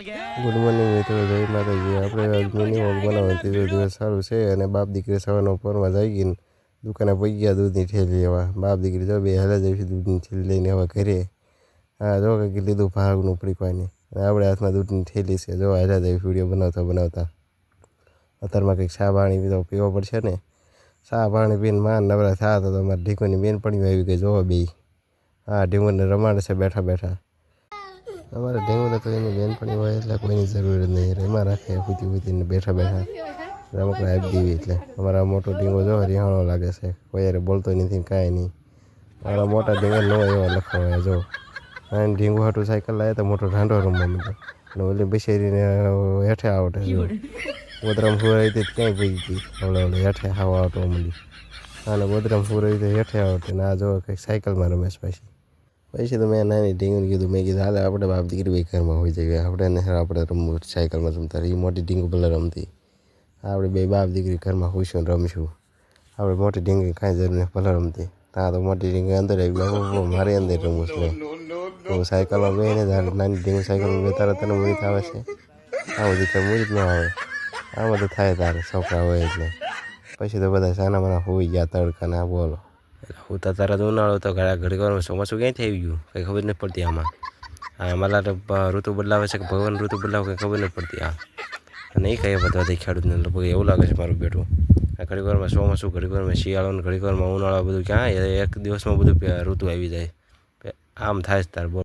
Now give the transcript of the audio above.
Good morning મિત્રો, જય માતાજી. આપણે આજ મિની વ્લોગ બનાવવાનો ત્રીજો દિવસ સારું છે અને બાપ દીકરી સવારના પોરમાં જઈ ગઈને દુકાને પહોંચી ગયા દૂધની થેલી લેવા. બાપ દીકરી જો બે હાલે જઈશું દૂધની થેલી લઈને હવે ઘરે. હા જો કંઈક લીધું ભાગનું પડીકવાની અને આપણે હાથમાં દૂધની થેલી છે. જો હાલે જઈશું વિડીયો બનાવતા અત્યારમાં કંઈક ચા પાણી તો પીવો પડશે ને. ચા પાણી પીને માન નવરા થયા તો અમારે ઢીકોની બેનપણીઓ આવી ગઈ જોવા બે. હા ઢીંગોને રમાડે છે બેઠા. અમારે ઢીંગોને તો એની બેનપણી હોય એટલે કોઈની જરૂર નહીં, એમાં રાખે હુતીને બેઠા રમકડા આપી દેવી. એટલે અમારા મોટો ઢીંગો જો રિહાણો લાગે છે, કોઈ યારે બોલતો નથી કાંઈ નહીં. મારા મોટા ઢીંગા ન એવા લખવા જો અને ઢીંગો હાટું સાયકલ લાવે તો મોટો ઢાંઢો રમવા માંડ્યો અને ઓલી બિચારીને હેઠે આવડે જો ગોદરામ ફૂરાઈ હતી ક્યાંય પડી ગઈ ઓલે હેઠે હાવ આવતો મળી અને ગોદરામ ફૂરાઈ હતી હેઠે આવડે ને આ જો કંઈક સાયકલમાં રમેશ પછી તો મેં નાની ઢીંગુને કીધું, મેં કીધું હાલે આપણે બાપ દીકરી ભાઈ ઘરમાં હોઈ જઈએ, આપણે રમવું સાયકલમાં રમતા એ મોટી ઢીંગુ ભલે રમતી, આપણે બે બાપ દીકરી ઘરમાં હોઈશું રમશું. આપણે મોટી ઢીંગી કાંઈ જરૂર નહીં ભલે રમતી. ત્યાં તો મોટી ઢીંગી અંદર આવી બાપુ મારે અંદર રમવું છે. હું સાયકલમાં બેને નાની ઢીંગુ સાયકલમાં બેતા તને મૂરી આવે છે. આ બધી તો મૂરી જ ન આવે, આમાં તો થાય તારે છોકરા હોય એટલે. પછી તો બધા સાના માના હોઈ ગયા તડકાના બોલો. હું તો તરત ઉનાળો તો ઘડી વાર ચોમાસું ક્યાંય થઈ ગયું કંઈ ખબર નથી પડતી આમાં. અમારા ઋતુ બદલાવે છે કે ભગવાન ઋતુ બદલાવે કંઈ ખબર નથી પડતી. નહીં કહીએ બધા ખેડૂતને લગભગ એવું લાગે છે મારું બેઠું. ઘડી વારમાં ચોમાસું, ઘડી વારમાં શિયાળો, ઘડી વારમાં ઉનાળો, બધું ક્યાં એક દિવસમાં બધું ઋતુ આવી જાય. આમ થાય જ તાર બોલ.